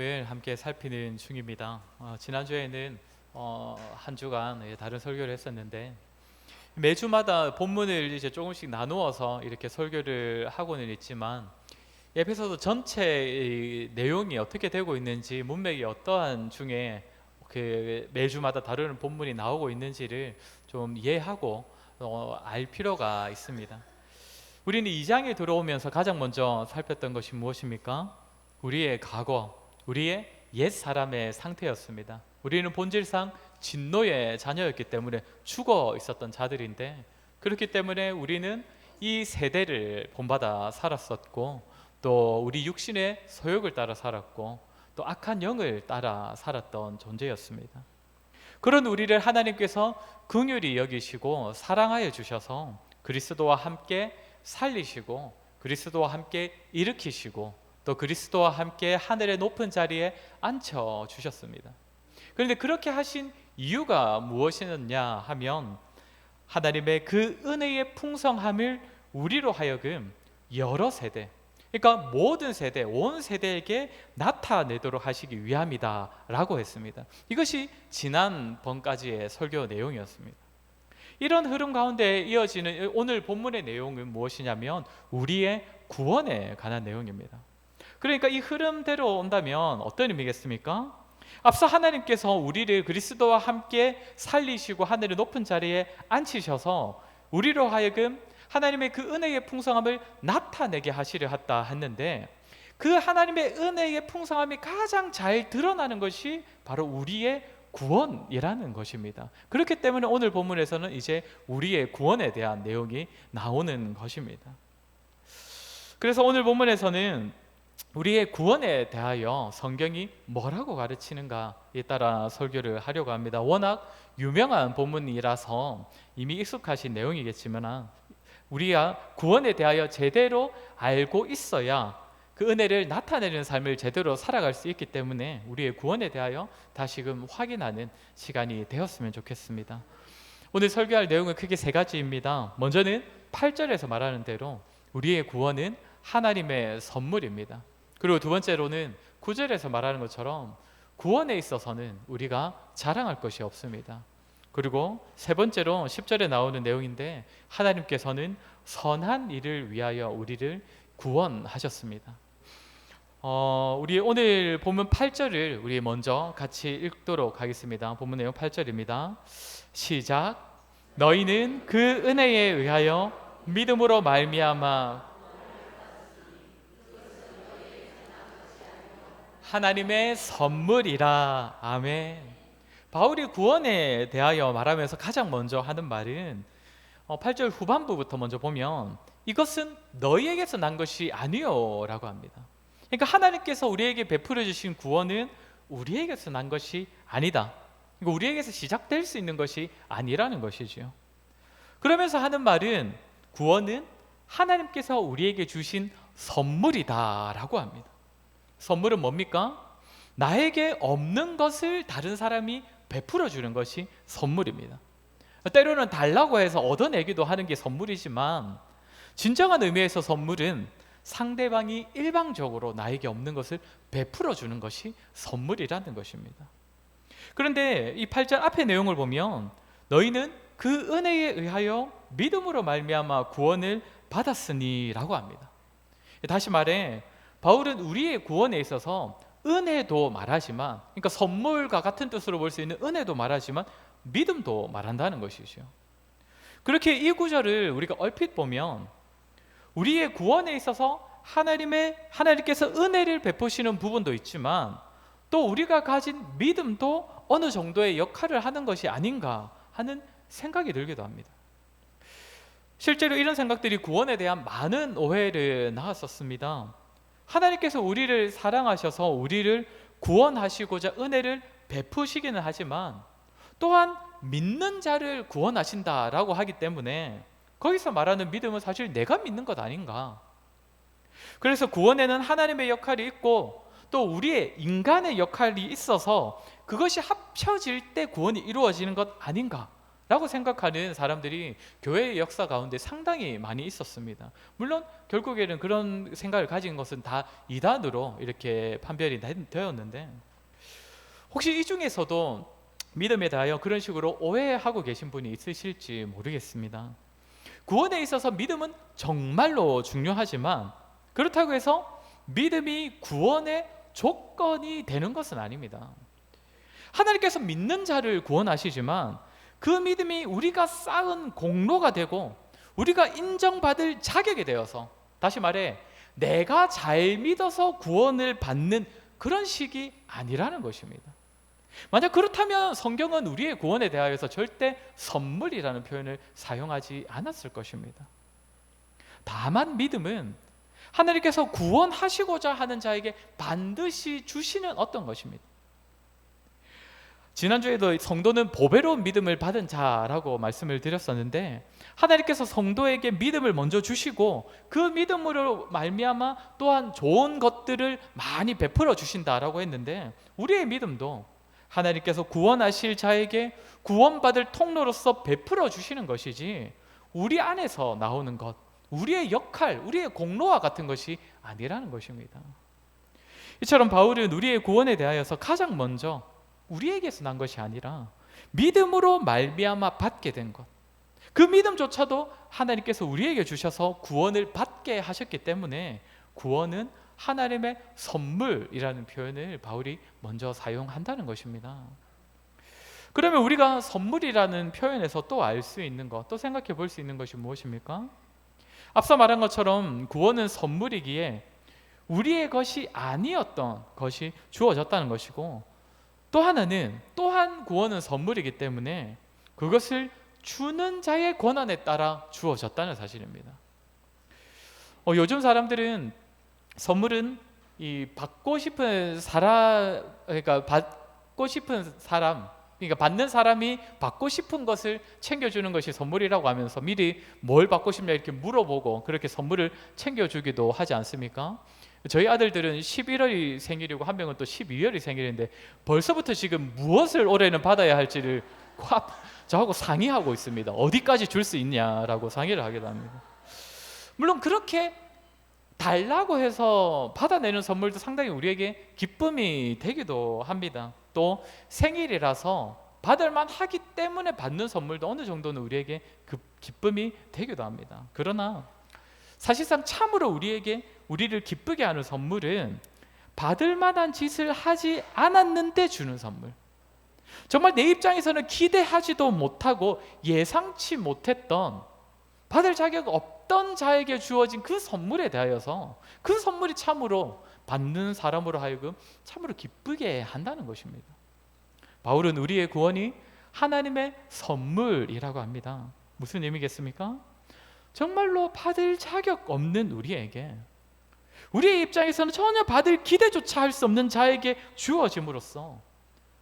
을 함께 살피는 중입니다. 지난주에는 한 주간 다른 설교를 했었는데 매주마다 본문을 이제 조금씩 나누어서 이렇게 설교를 하고는 있지만 에베소서 전체의 내용이 어떻게 되고 있는지, 문맥이 어떠한 중에 그 매주마다 다루는 본문이 나오고 있는지를 좀 이해하고 알 필요가 있습니다. 우리는 2장에 들어오면서 가장 먼저 살폈던 것이 무엇입니까? 우리의 과거, 우리의 옛 사람의 상태였습니다. 우리는 본질상 진노의 자녀였기 때문에 죽어 있었던 자들인데, 그렇기 때문에 우리는 이 세대를 본받아 살았었고, 또 우리 육신의 소욕을 따라 살았고, 또 악한 영을 따라 살았던 존재였습니다. 그런 우리를 하나님께서 긍휼히 여기시고 사랑하여 주셔서 그리스도와 함께 살리시고, 그리스도와 함께 일으키시고, 또 그리스도와 함께 하늘의 높은 자리에 앉혀 주셨습니다. 그런데 그렇게 하신 이유가 무엇이었냐 하면, 하나님의 그 은혜의 풍성함을 우리로 하여금 여러 세대, 그러니까 모든 세대, 온 세대에게 나타내도록 하시기 위함이다 라고 했습니다. 이것이 지난번까지의 설교 내용이었습니다. 이런 흐름 가운데 이어지는 오늘 본문의 내용은 무엇이냐면 우리의 구원에 관한 내용입니다. 그러니까 이 흐름대로 온다면 어떤 의미겠습니까? 앞서 하나님께서 우리를 그리스도와 함께 살리시고 하늘의 높은 자리에 앉히셔서 우리로 하여금 하나님의 그 은혜의 풍성함을 나타내게 하시려 했다 했는데, 그 하나님의 은혜의 풍성함이 가장 잘 드러나는 것이 바로 우리의 구원이라는 것입니다. 그렇기 때문에 오늘 본문에서는 이제 우리의 구원에 대한 내용이 나오는 것입니다. 그래서 오늘 본문에서는 우리의 구원에 대하여 성경이 뭐라고 가르치는가에 따라 설교를 하려고 합니다. 워낙 유명한 본문이라서 이미 익숙하신 내용이겠지만, 우리가 구원에 대하여 제대로 알고 있어야 그 은혜를 나타내는 삶을 제대로 살아갈 수 있기 때문에 우리의 구원에 대하여 다시금 확인하는 시간이 되었으면 좋겠습니다. 오늘 설교할 내용은 크게 세 가지입니다. 먼저는 8절에서 말하는 대로 우리의 구원은 하나님의 선물입니다. 그리고 두 번째로는 9절에서 말하는 것처럼 구원에 있어서는 우리가 자랑할 것이 없습니다. 그리고 세 번째로 10절에 나오는 내용인데, 하나님께서는 선한 일을 위하여 우리를 구원하셨습니다. 우리 오늘 본문 8절을 우리 먼저 같이 읽도록 하겠습니다. 본문 내용 8절입니다. 시작. 너희는 그 은혜에 의하여 믿음으로 말미암아 하나님의 선물이라. 아멘. 바울이 구원에 대하여 말하면서 가장 먼저 하는 말은 8절 후반부부터 먼저 보면 이것은 너희에게서 난 것이 아니요 라고 합니다. 그러니까 하나님께서 우리에게 베풀어 주신 구원은 우리에게서 난 것이 아니다. 그러니까 우리에게서 시작될 수 있는 것이 아니라는 것이죠. 그러면서 하는 말은 구원은 하나님께서 우리에게 주신 선물이다 라고 합니다. 선물은 뭡니까? 나에게 없는 것을 다른 사람이 베풀어 주는 것이 선물입니다. 때로는 달라고 해서 얻어내기도 하는 게 선물이지만, 진정한 의미에서 선물은 상대방이 일방적으로 나에게 없는 것을 베풀어 주는 것이 선물이라는 것입니다. 그런데 이 8절 앞의 내용을 보면 너희는 그 은혜에 의하여 믿음으로 말미암아 구원을 받았으니 라고 합니다. 다시 말해, 바울은 우리의 구원에 있어서 은혜도 말하지만, 그러니까 선물과 같은 뜻으로 볼 수 있는 은혜도 말하지만 믿음도 말한다는 것이죠. 그렇게 이 구절을 우리가 얼핏 보면 우리의 구원에 있어서 하나님께서 은혜를 베푸시는 부분도 있지만, 또 우리가 가진 믿음도 어느 정도의 역할을 하는 것이 아닌가 하는 생각이 들기도 합니다. 실제로 이런 생각들이 구원에 대한 많은 오해를 낳았었습니다. 하나님께서 우리를 사랑하셔서 우리를 구원하시고자 은혜를 베푸시기는 하지만, 또한 믿는 자를 구원하신다라고 하기 때문에 거기서 말하는 믿음은 사실 내가 믿는 것 아닌가. 그래서 구원에는 하나님의 역할이 있고 또 우리의 인간의 역할이 있어서 그것이 합쳐질 때 구원이 이루어지는 것 아닌가, 라고 생각하는 사람들이 교회의 역사 가운데 상당히 많이 있었습니다. 물론 결국에는 그런 생각을 가진 것은 다 이단으로 이렇게 판별이 되었는데, 혹시 이 중에서도 믿음에 대하여 그런 식으로 오해하고 계신 분이 있으실지 모르겠습니다. 구원에 있어서 믿음은 정말로 중요하지만, 그렇다고 해서 믿음이 구원의 조건이 되는 것은 아닙니다. 하나님께서 믿는 자를 구원하시지만 그 믿음이 우리가 쌓은 공로가 되고 우리가 인정받을 자격이 되어서, 다시 말해 내가 잘 믿어서 구원을 받는 그런 식이 아니라는 것입니다. 만약 그렇다면 성경은 우리의 구원에 대하여서 절대 선물이라는 표현을 사용하지 않았을 것입니다. 다만 믿음은 하나님께서 구원하시고자 하는 자에게 반드시 주시는 어떤 것입니다. 지난주에도 성도는 보배로운 믿음을 받은 자라고 말씀을 드렸었는데, 하나님께서 성도에게 믿음을 먼저 주시고 그 믿음으로 말미암아 또한 좋은 것들을 많이 베풀어 주신다라고 했는데, 우리의 믿음도 하나님께서 구원하실 자에게 구원받을 통로로서 베풀어 주시는 것이지 우리 안에서 나오는 것, 우리의 역할, 우리의 공로와 같은 것이 아니라는 것입니다. 이처럼 바울은 우리의 구원에 대하여서 가장 먼저 우리에게서 난 것이 아니라 믿음으로 말미암아 받게 된 것, 그 믿음조차도 하나님께서 우리에게 주셔서 구원을 받게 하셨기 때문에 구원은 하나님의 선물이라는 표현을 바울이 먼저 사용한다는 것입니다. 그러면 우리가 선물이라는 표현에서 또 알 수 있는 것, 또 생각해 볼 수 있는 것이 무엇입니까? 앞서 말한 것처럼 구원은 선물이기에 우리의 것이 아니었던 것이 주어졌다는 것이고, 또 하나는 또한 구원은 선물이기 때문에 그것을 주는 자의 권한에 따라 주어졌다는 사실입니다. 요즘 사람들은 선물은 이 받고 싶은 사람, 그러니까 받고 싶은 사람, 그러니까 받는 사람이 받고 싶은 것을 챙겨주는 것이 선물이라고 하면서 미리 뭘 받고 싶냐 이렇게 물어보고 그렇게 선물을 챙겨주기도 하지 않습니까? 저희 아들들은 11월이 생일이고 한 명은 또 12월이 생일인데 벌써부터 지금 무엇을 올해는 받아야 할지를 저하고 상의하고 있습니다. 어디까지 줄 수 있냐라고 상의를 하기도 합니다. 물론 그렇게 달라고 해서 받아내는 선물도 상당히 우리에게 기쁨이 되기도 합니다. 또 생일이라서 받을만 하기 때문에 받는 선물도 어느 정도는 우리에게 기쁨이 되기도 합니다. 그러나 사실상 참으로 우리를 기쁘게 하는 선물은 받을 만한 짓을 하지 않았는데 주는 선물, 정말 내 입장에서는 기대하지도 못하고 예상치 못했던, 받을 자격 없던 자에게 주어진 그 선물에 대하여서 그 선물이 참으로 받는 사람으로 하여금 참으로 기쁘게 한다는 것입니다. 바울은 우리의 구원이 하나님의 선물이라고 합니다. 무슨 의미겠습니까? 정말로 받을 자격 없는 우리에게, 우리의 입장에서는 전혀 받을 기대조차 할 수 없는 자에게 주어짐으로써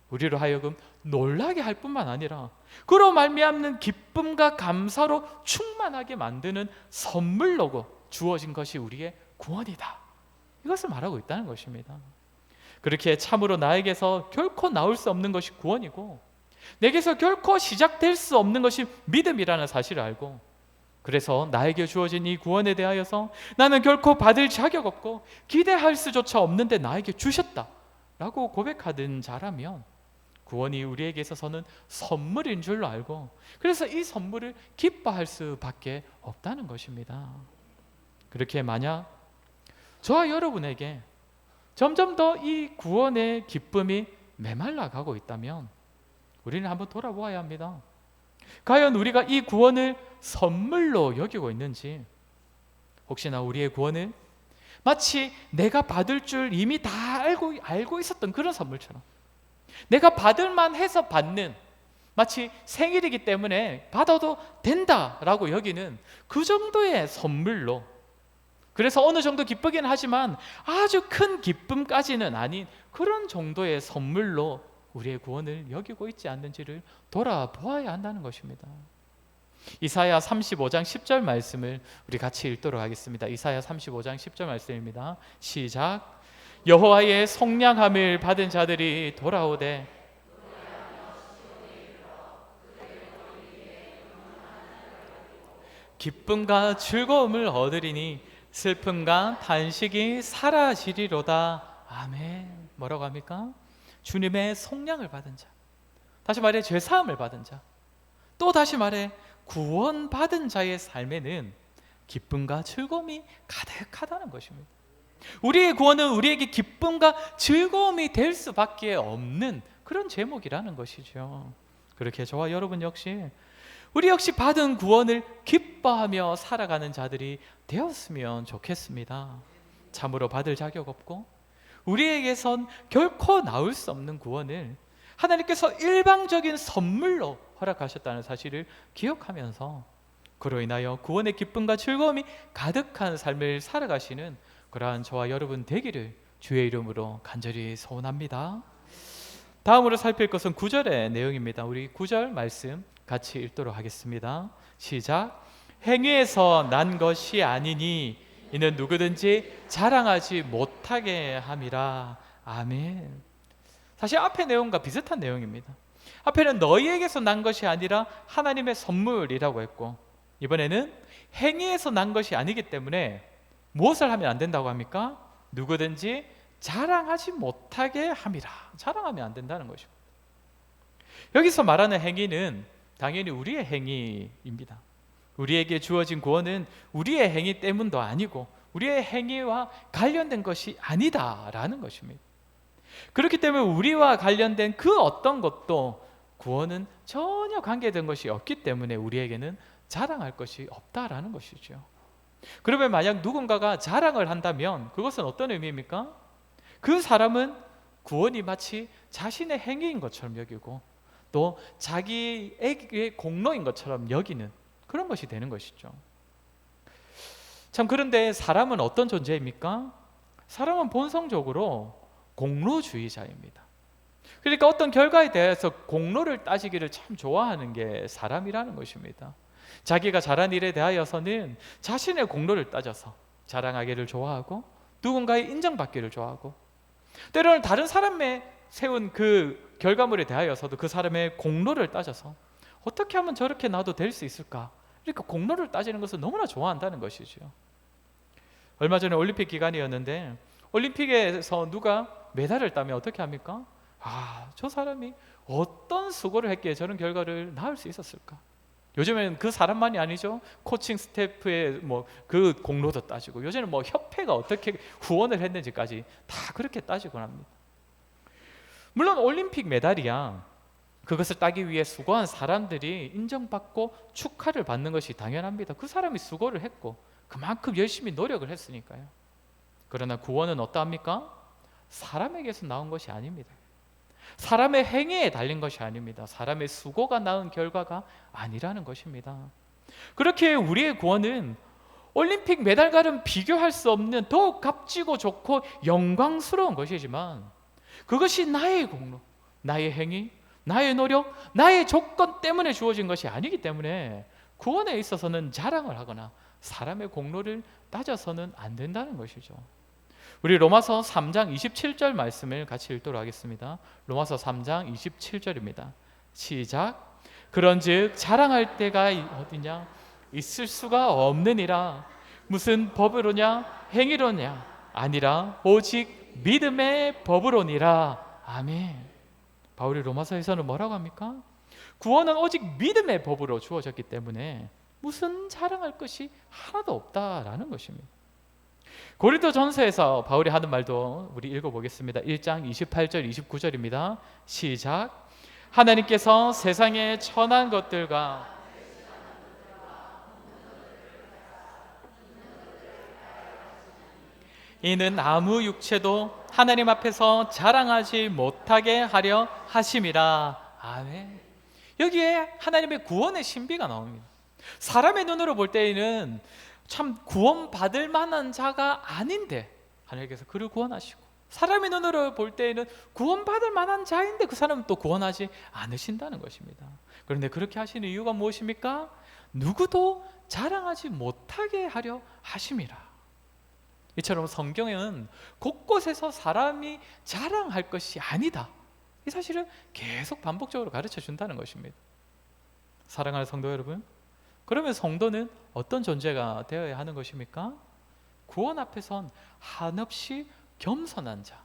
우리로 하여금 놀라게 할 뿐만 아니라 그로 말미암는 기쁨과 감사로 충만하게 만드는 선물로 주어진 것이 우리의 구원이다, 이것을 말하고 있다는 것입니다. 그렇게 참으로 나에게서 결코 나올 수 없는 것이 구원이고 내게서 결코 시작될 수 없는 것이 믿음이라는 사실을 알고, 그래서 나에게 주어진 이 구원에 대하여서 나는 결코 받을 자격 없고 기대할 수조차 없는데 나에게 주셨다라고 고백하던 자라면 구원이 우리에게 있어서는 선물인 줄로 알고, 그래서 이 선물을 기뻐할 수밖에 없다는 것입니다. 그렇게 만약 저와 여러분에게 점점 더 이 구원의 기쁨이 메말라가고 있다면 우리는 한번 돌아보아야 합니다. 과연 우리가 이 구원을 선물로 여기고 있는지, 혹시나 우리의 구원을 마치 내가 받을 줄 이미 다 알고 있었던 그런 선물처럼, 내가 받을 만해서 받는, 마치 생일이기 때문에 받아도 된다라고 여기는 그 정도의 선물로, 그래서 어느 정도 기쁘긴 하지만 아주 큰 기쁨까지는 아닌 그런 정도의 선물로 우리의 구원을 여기고 있지 않는지를 돌아보아야 한다는 것입니다. 이사야 35장 10절 말씀을 우리 같이 읽도록 하겠습니다. 이사야 35장 10절 말씀입니다. 시작. 여호와의 속량함을 받은 자들이 돌아오되 기쁨과 즐거움을 얻으리니 슬픔과 탄식이 사라지리로다. 아멘. 뭐라고 합니까? 주님의 속량을 받은 자, 다시 말해 죄사함을 받은 자, 또 다시 말해 구원받은 자의 삶에는 기쁨과 즐거움이 가득하다는 것입니다. 우리의 구원은 우리에게 기쁨과 즐거움이 될 수밖에 없는 그런 제목이라는 것이죠. 그렇게 저와 여러분 역시 우리 역시 받은 구원을 기뻐하며 살아가는 자들이 되었으면 좋겠습니다. 참으로 받을 자격 없고 우리에게선 결코 나올 수 없는 구원을 하나님께서 일방적인 선물로 허락하셨다는 사실을 기억하면서 그로 인하여 구원의 기쁨과 즐거움이 가득한 삶을 살아가시는 그러한 저와 여러분 되기를 주의 이름으로 간절히 소원합니다. 다음으로 살필 것은 9절의 내용입니다. 우리 9절 말씀 같이 읽도록 하겠습니다. 시작. 행위에서 난 것이 아니니 이는 누구든지 자랑하지 못하게 함이라. 아멘. 사실 앞의 내용과 비슷한 내용입니다. 앞에는 너희에게서 난 것이 아니라 하나님의 선물이라고 했고, 이번에는 행위에서 난 것이 아니기 때문에 무엇을 하면 안 된다고 합니까? 누구든지 자랑하지 못하게 함이라. 자랑하면 안 된다는 것입니다. 여기서 말하는 행위는 당연히 우리의 행위입니다. 우리에게 주어진 구원은 우리의 행위 때문도 아니고 우리의 행위와 관련된 것이 아니다라는 것입니다. 그렇기 때문에 우리와 관련된 그 어떤 것도 구원은 전혀 관계된 것이 없기 때문에 우리에게는 자랑할 것이 없다라는 것이죠. 그러면 만약 누군가가 자랑을 한다면 그것은 어떤 의미입니까? 그 사람은 구원이 마치 자신의 행위인 것처럼 여기고 또 자기의 공로인 것처럼 여기는 그런 것이 되는 것이죠. 참, 그런데 사람은 어떤 존재입니까? 사람은 본성적으로 공로주의자입니다. 그러니까 어떤 결과에 대해서 공로를 따지기를 참 좋아하는 게 사람이라는 것입니다. 자기가 잘한 일에 대하여서는 자신의 공로를 따져서 자랑하기를 좋아하고 누군가의 인정받기를 좋아하고 때로는 다른 사람의 세운 그 결과물에 대하여서도 그 사람의 공로를 따져서 어떻게 하면 저렇게 나도 될 수 있을까? 그러니까 공로를 따지는 것을 너무나 좋아한다는 것이죠. 얼마 전에 올림픽 기간이었는데 올림픽에서 누가 메달을 따면 어떻게 합니까? 저 사람이 어떤 수고를 했기에 저런 결과를 낳을 수 있었을까? 요즘에는 그 사람만이 아니죠. 코칭 스태프의 그 공로도 따지고 요즘에는 협회가 어떻게 후원을 했는지까지 다 그렇게 따지곤 합니다. 물론 올림픽 메달이야 그것을 따기 위해 수고한 사람들이 인정받고 축하를 받는 것이 당연합니다. 그 사람이 수고를 했고 그만큼 열심히 노력을 했으니까요. 그러나 구원은 어떠합니까? 사람에게서 나온 것이 아닙니다. 사람의 행위에 달린 것이 아닙니다. 사람의 수고가 낳은 결과가 아니라는 것입니다. 그렇게 우리의 구원은 올림픽 메달과는 비교할 수 없는 더욱 값지고 좋고 영광스러운 것이지만 그것이 나의 공로, 나의 행위, 나의 노력, 나의 조건 때문에 주어진 것이 아니기 때문에 구원에 있어서는 자랑을 하거나 사람의 공로를 따져서는 안 된다는 것이죠. 우리 로마서 3장 27절 말씀을 같이 읽도록 하겠습니다. 로마서 3장 27절입니다. 시작. 그런즉 자랑할 때가 어디냐? 있을 수가 없느니라. 무슨 법으로냐? 행위로냐? 아니라 오직 믿음의 법으로니라. 아멘. 바울이 로마서에서는 뭐라고 합니까? 구원은 오직 믿음의 법으로 주어졌기 때문에 무슨 자랑할 것이 하나도 없다라는 것입니다. 고린도전서에서 바울이 하는 말도 우리 읽어보겠습니다. 1장 28절 29절입니다. 시작. 하나님께서 세상에 천한 것들과 이는 아무 육체도 하나님 앞에서 자랑하지 못하게 하려 하심이라. 아멘. 여기에 하나님의 구원의 신비가 나옵니다. 사람의 눈으로 볼 때에는 참 구원받을 만한 자가 아닌데 하나님께서 그를 구원하시고, 사람의 눈으로 볼 때에는 구원받을 만한 자인데 그 사람은 또 구원하지 않으신다는 것입니다. 그런데 그렇게 하시는 이유가 무엇입니까? 누구도 자랑하지 못하게 하려 하심이라. 이처럼 성경은 곳곳에서 사람이 자랑할 것이 아니다, 이 사실을 계속 반복적으로 가르쳐 준다는 것입니다. 사랑하는 성도 여러분, 그러면 성도는 어떤 존재가 되어야 하는 것입니까? 구원 앞에선 한없이 겸손한 자,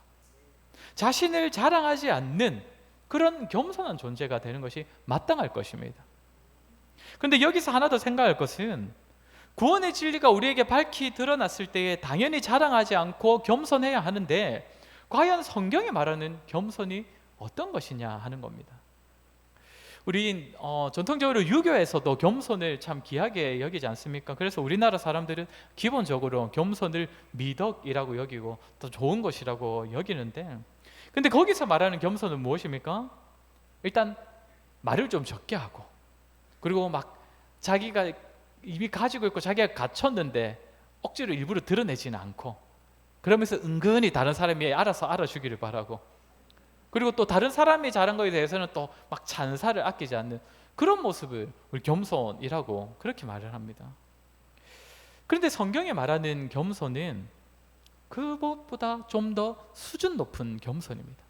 자신을 자랑하지 않는 그런 겸손한 존재가 되는 것이 마땅할 것입니다. 그런데 여기서 하나 더 생각할 것은, 구원의 진리가 우리에게 밝히 드러났을 때에 당연히 자랑하지 않고 겸손해야 하는데, 과연 성경이 말하는 겸손이 어떤 것이냐 하는 겁니다. 우리 전통적으로 유교에서도 겸손을 참 귀하게 여기지 않습니까? 그래서 우리나라 사람들은 기본적으로 겸손을 미덕이라고 여기고 또 좋은 것이라고 여기는데, 근데 거기서 말하는 겸손은 무엇입니까? 일단 말을 좀 적게 하고, 그리고 막 자기가 이미 가지고 있고 자기가 갖췄는데 억지로 일부러 드러내지는 않고, 그러면서 은근히 다른 사람이 알아서 알아주기를 바라고, 그리고 또 다른 사람이 잘한 것에 대해서는 또 막 찬사를 아끼지 않는 그런 모습을 우리 겸손이라고 그렇게 말을 합니다. 그런데 성경이 말하는 겸손은 그것보다 좀 더 수준 높은 겸손입니다.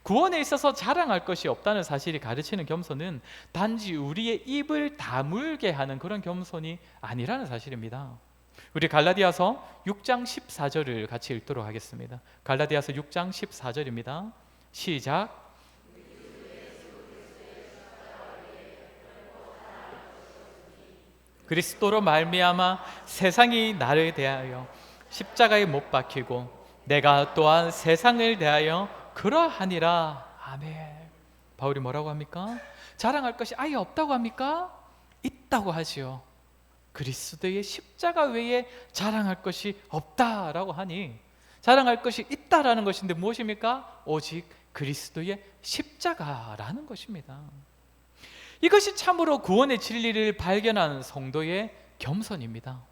구원에 있어서 자랑할 것이 없다는 사실이 가르치는 겸손은 단지 우리의 입을 다물게 하는 그런 겸손이 아니라는 사실입니다. 우리 갈라디아서 6장 14절을 같이 읽도록 하겠습니다. 갈라디아서 6장 14절입니다. 시작. 그리스도로 말미암아 세상이 나를 대하여 십자가에 못 박히고 내가 또한 세상을 대하여 그러하니라. 아멘. 바울이 뭐라고 합니까? 자랑할 것이 아예 없다고 합니까? 있다고 하지요. 그리스도의 십자가 외에 자랑할 것이 없다라고 하니, 자랑할 것이 있다라는 것인데 무엇입니까? 오직 그리스도의 십자가라는 것입니다. 이것이 참으로 구원의 진리를 발견한 성도의 겸손입니다.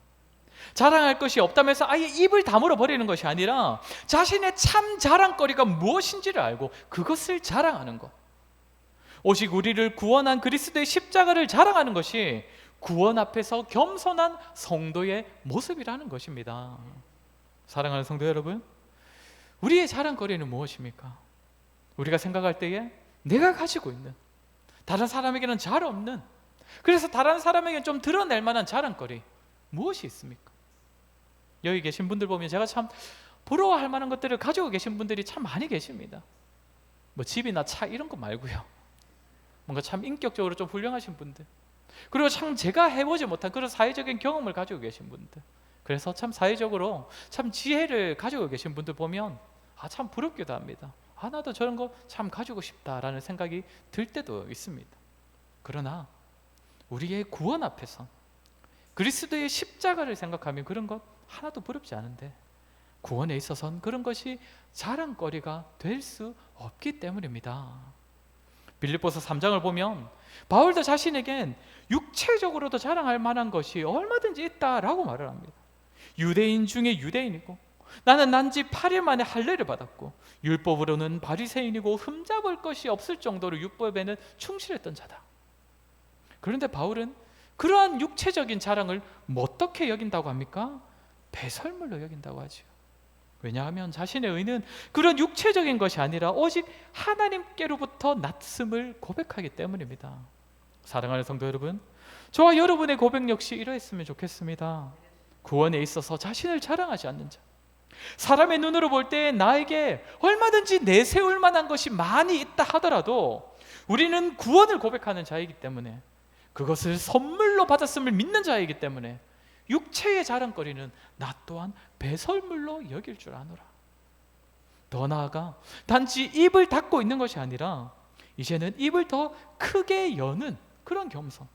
자랑할 것이 없다면서 아예 입을 다물어 버리는 것이 아니라 자신의 참 자랑거리가 무엇인지를 알고 그것을 자랑하는 것, 오직 우리를 구원한 그리스도의 십자가를 자랑하는 것이 구원 앞에서 겸손한 성도의 모습이라는 것입니다. 사랑하는 성도 여러분, 우리의 자랑거리는 무엇입니까? 우리가 생각할 때에 내가 가지고 있는, 다른 사람에게는 잘 없는, 그래서 다른 사람에게는 좀 드러낼 만한 자랑거리 무엇이 있습니까? 여기 계신 분들 보면 제가 참 부러워할 만한 것들을 가지고 계신 분들이 참 많이 계십니다. 뭐 집이나 차 이런 거 말고요, 뭔가 참 인격적으로 좀 훌륭하신 분들, 그리고 참 제가 해보지 못한 그런 사회적인 경험을 가지고 계신 분들, 그래서 참 사회적으로 참 지혜를 가지고 계신 분들 보면 참 부럽기도 합니다. 나도 저런 거 참 가지고 싶다라는 생각이 들 때도 있습니다. 그러나 우리의 구원 앞에서 그리스도의 십자가를 생각하면 그런 것 하나도 부럽지 않은데, 구원에 있어서는 그런 것이 자랑거리가 될 수 없기 때문입니다. 빌립보서 3장을 보면 바울도 자신에겐 육체적으로도 자랑할 만한 것이 얼마든지 있다라고 말을 합니다. 유대인 중에 유대인이고 나는 난지 8일 만에 할례를 받았고 율법으로는 바리새인이고 흠잡을 것이 없을 정도로 율법에는 충실했던 자다. 그런데 바울은 그러한 육체적인 자랑을 어떻게 여긴다고 합니까? 배설물로 여긴다고 하죠. 왜냐하면 자신의 의는 그런 육체적인 것이 아니라 오직 하나님께로부터 났음을 고백하기 때문입니다. 사랑하는 성도 여러분, 저와 여러분의 고백 역시 이러했으면 좋겠습니다. 구원에 있어서 자신을 자랑하지 않는 자, 사람의 눈으로 볼 때 나에게 얼마든지 내세울 만한 것이 많이 있다 하더라도 우리는 구원을 고백하는 자이기 때문에, 그것을 선물로 받았음을 믿는 자이기 때문에 육체의 자랑거리는 나 또한 배설물로 여길 줄 아노라. 더 나아가 단지 입을 닫고 있는 것이 아니라 이제는 입을 더 크게 여는 그런 겸손,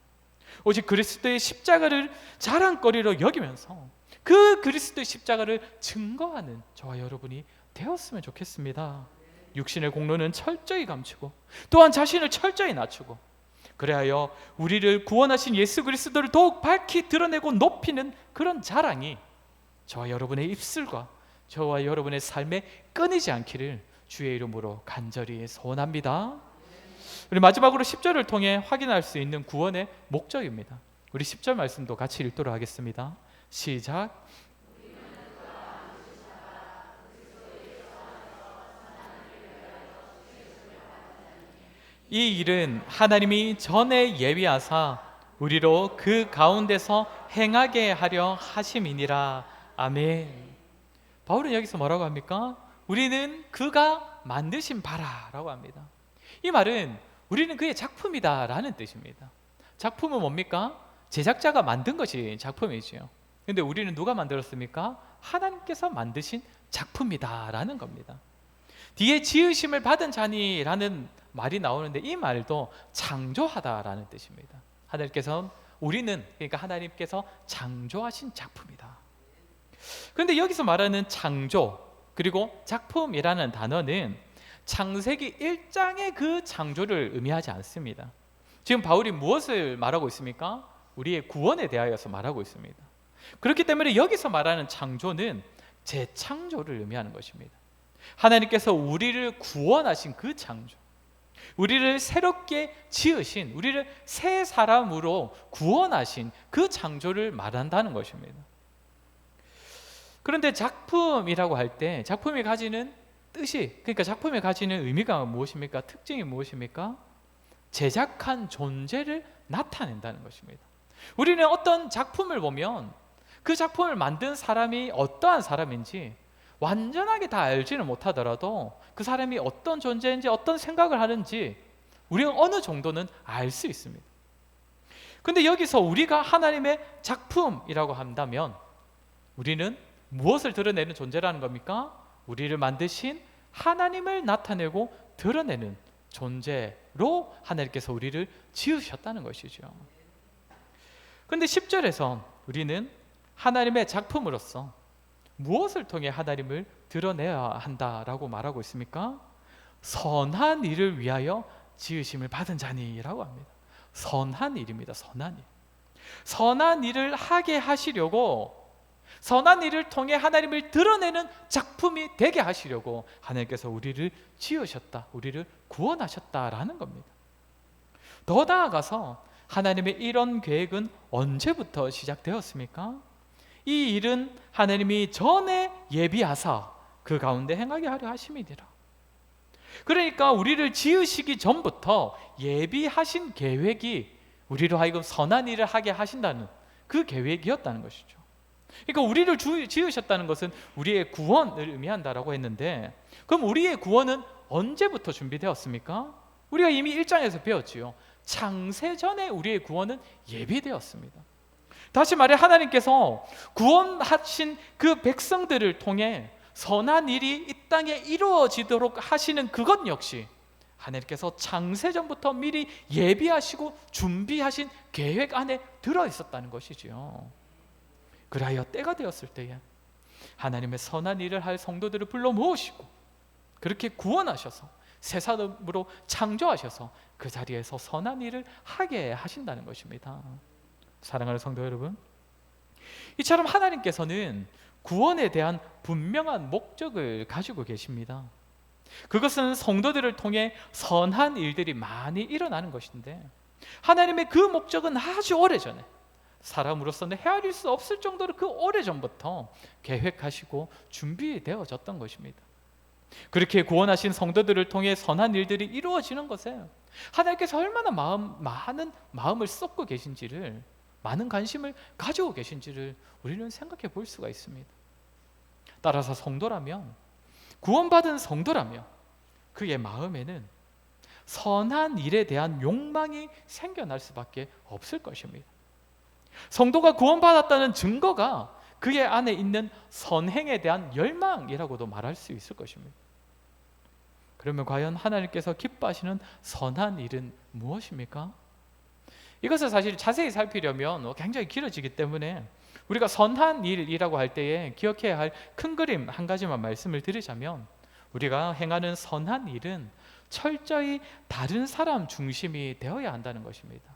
오직 그리스도의 십자가를 자랑거리로 여기면서 그 그리스도의 십자가를 증거하는 저와 여러분이 되었으면 좋겠습니다. 육신의 공로는 철저히 감추고 또한 자신을 철저히 낮추고, 그래하여 우리를 구원하신 예수 그리스도를 더욱 밝히 드러내고 높이는 그런 자랑이 저와 여러분의 입술과 저와 여러분의 삶에 끊이지 않기를 주의 이름으로 간절히 소원합니다. 우리 마지막으로 10절을 통해 확인할 수 있는 구원의 목적입니다. 우리 10절 말씀도 같이 읽도록 하겠습니다. 시작. 이 일은 하나님이 전에 예비하사 우리로 그 가운데서 행하게 하려 하심이니라. 아멘. 바울은 여기서 뭐라고 합니까? 우리는 그가 만드신 바라라고 합니다. 이 말은 우리는 그의 작품이다 라는 뜻입니다. 작품은 뭡니까? 제작자가 만든 것이 작품이지요. 근데 우리는 누가 만들었습니까? 하나님께서 만드신 작품이다 라는 겁니다. 뒤에 지으심을 받은 자니라는 말이 나오는데 이 말도 창조하다라는 뜻입니다. 하나님께서 우리는, 그러니까 하나님께서 창조하신 작품이다. 그런데 여기서 말하는 창조 그리고 작품이라는 단어는 창세기 1장의 그 창조를 의미하지 않습니다. 지금 바울이 무엇을 말하고 있습니까? 우리의 구원에 대하여서 말하고 있습니다. 그렇기 때문에 여기서 말하는 창조는 재창조를 의미하는 것입니다. 하나님께서 우리를 구원하신 그 창조, 우리를 새롭게 지으신, 우리를 새 사람으로 구원하신 그 창조를 말한다는 것입니다. 그런데 작품이라고 할 때 작품이 가지는 뜻이, 그러니까 작품이 가지는 의미가 무엇입니까? 특징이 무엇입니까? 제작한 존재를 나타낸다는 것입니다. 우리는 어떤 작품을 보면 그 작품을 만든 사람이 어떠한 사람인지 완전하게 다 알지는 못하더라도 그 사람이 어떤 존재인지 어떤 생각을 하는지 우리는 어느 정도는 알 수 있습니다. 그런데 여기서 우리가 하나님의 작품이라고 한다면 우리는 무엇을 드러내는 존재라는 겁니까? 우리를 만드신 하나님을 나타내고 드러내는 존재로 하나님께서 우리를 지으셨다는 것이죠. 그런데 10절에서 우리는 하나님의 작품으로서 무엇을 통해 하나님을 드러내야 한다라고 말하고 있습니까? 선한 일을 위하여 지으심을 받은 자니라고 합니다. 선한 일입니다. 선한 일. 선한 일을 하게 하시려고, 선한 일을 통해 하나님을 드러내는 작품이 되게 하시려고 하나님께서 우리를 지으셨다, 우리를 구원하셨다라는 겁니다. 더 나아가서 하나님의 이런 계획은 언제부터 시작되었습니까? 이 일은 하나님이 전에 예비하사 그 가운데 행하게 하려 하심이니라. 그러니까 우리를 지으시기 전부터 예비하신 계획이 우리로 하여금 선한 일을 하게 하신다는 그 계획이었다는 것이죠. 그러니까 우리를 지으셨다는 것은 우리의 구원을 의미한다라고 했는데, 그럼 우리의 구원은 언제부터 준비되었습니까? 우리가 이미 1장에서 배웠지요. 창세전에 우리의 구원은 예비되었습니다. 다시 말해 하나님께서 구원하신 그 백성들을 통해 선한 일이 이 땅에 이루어지도록 하시는 그것 역시 하나님께서 창세전부터 미리 예비하시고 준비하신 계획 안에 들어있었다는 것이지요. 그리하여 때가 되었을 때에 하나님의 선한 일을 할 성도들을 불러 모으시고 그렇게 구원하셔서 새 사람으로 창조하셔서 그 자리에서 선한 일을 하게 하신다는 것입니다. 사랑하는 성도 여러분, 이처럼 하나님께서는 구원에 대한 분명한 목적을 가지고 계십니다. 그것은 성도들을 통해 선한 일들이 많이 일어나는 것인데, 하나님의 그 목적은 아주 오래전에 사람으로서는 헤아릴 수 없을 정도로 그 오래전부터 계획하시고 준비되어졌던 것입니다. 그렇게 구원하신 성도들을 통해 선한 일들이 이루어지는 것에 하나님께서 얼마나 많은 마음을 쏟고 계신지를, 많은 관심을 가지고 계신지를 우리는 생각해 볼 수가 있습니다. 따라서 성도라면, 구원받은 성도라면 그의 마음에는 선한 일에 대한 욕망이 생겨날 수밖에 없을 것입니다. 성도가 구원받았다는 증거가 그의 안에 있는 선행에 대한 열망이라고도 말할 수 있을 것입니다. 그러면 과연 하나님께서 기뻐하시는 선한 일은 무엇입니까? 이것을 사실 자세히 살피려면 굉장히 길어지기 때문에 우리가 선한 일이라고 할 때에 기억해야 할 큰 그림 한 가지만 말씀을 드리자면, 우리가 행하는 선한 일은 철저히 다른 사람 중심이 되어야 한다는 것입니다.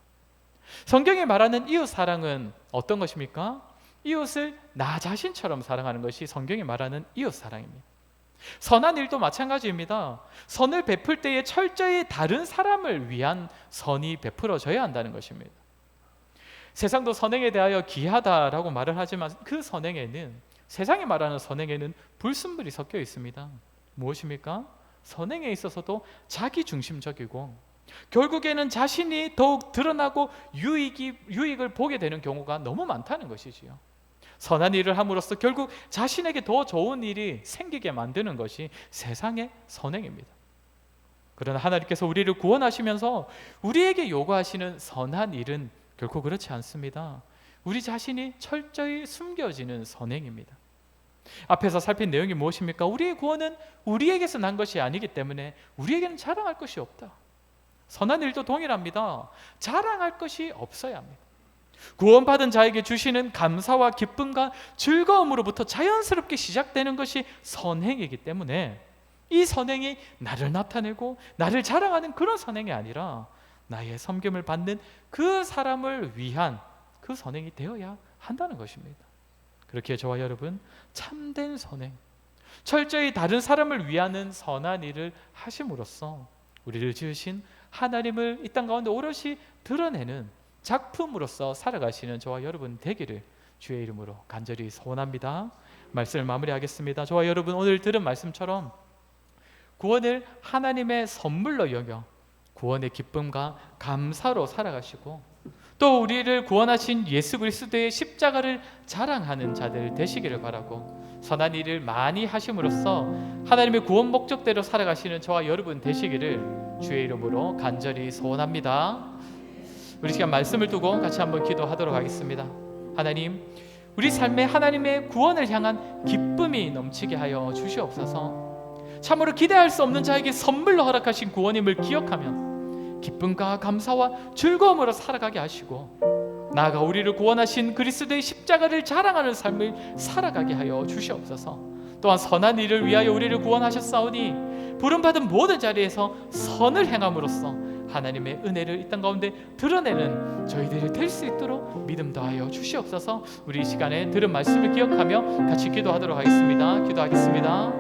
성경이 말하는 이웃 사랑은 어떤 것입니까? 이웃을 나 자신처럼 사랑하는 것이 성경이 말하는 이웃 사랑입니다. 선한 일도 마찬가지입니다. 선을 베풀 때에 철저히 다른 사람을 위한 선이 베풀어져야 한다는 것입니다. 세상도 선행에 대하여 기하다라고 말을 하지만 그 선행에는, 세상이 말하는 선행에는 불순물이 섞여 있습니다. 무엇입니까? 선행에 있어서도 자기 중심적이고 결국에는 자신이 더욱 드러나고 유익을 보게 되는 경우가 너무 많다는 것이지요. 선한 일을 함으로써 결국 자신에게 더 좋은 일이 생기게 만드는 것이 세상의 선행입니다. 그러나 하나님께서 우리를 구원하시면서 우리에게 요구하시는 선한 일은 결코 그렇지 않습니다. 우리 자신이 철저히 숨겨지는 선행입니다. 앞에서 살핀 내용이 무엇입니까? 우리의 구원은 우리에게서 난 것이 아니기 때문에 우리에게는 자랑할 것이 없다. 선한 일도 동일합니다. 자랑할 것이 없어야 합니다. 구원받은 자에게 주시는 감사와 기쁨과 즐거움으로부터 자연스럽게 시작되는 것이 선행이기 때문에 이 선행이 나를 나타내고 나를 자랑하는 그런 선행이 아니라 나의 섬김을 받는 그 사람을 위한 그 선행이 되어야 한다는 것입니다. 그렇게 저와 여러분 참된 선행, 철저히 다른 사람을 위하는 선한 일을 하심으로써 우리를 지으신 하나님을 이 땅 가운데 오롯이 드러내는 작품으로서 살아가시는 저와 여러분 되기를 주의 이름으로 간절히 소원합니다. 말씀을 마무리하겠습니다. 저와 여러분 오늘 들은 말씀처럼 구원을 하나님의 선물로 여겨 구원의 기쁨과 감사로 살아가시고 또 우리를 구원하신 예수 그리스도의 십자가를 자랑하는 자들 되시기를 바라고 선한 일을 많이 하심으로써 하나님의 구원 목적대로 살아가시는 저와 여러분 되시기를 주의 이름으로 간절히 소원합니다. 우리 시간 말씀을 두고 같이 한번 기도하도록 하겠습니다. 하나님, 우리 삶에 하나님의 구원을 향한 기쁨이 넘치게 하여 주시옵소서. 참으로 기대할 수 없는 자에게 선물로 허락하신 구원임을 기억하면 기쁨과 감사와 즐거움으로 살아가게 하시고 나아가 우리를 구원하신 그리스도의 십자가를 자랑하는 삶을 살아가게 하여 주시옵소서. 또한 선한 일을 위하여 우리를 구원하셨사오니 부름받은 모든 자리에서 선을 행함으로써 하나님의 은혜를 이 땅 가운데 드러내는 저희들이 될 수 있도록 믿음 더하여 주시옵소서. 우리 이 시간에 들은 말씀을 기억하며 같이 기도하도록 하겠습니다. 기도하겠습니다.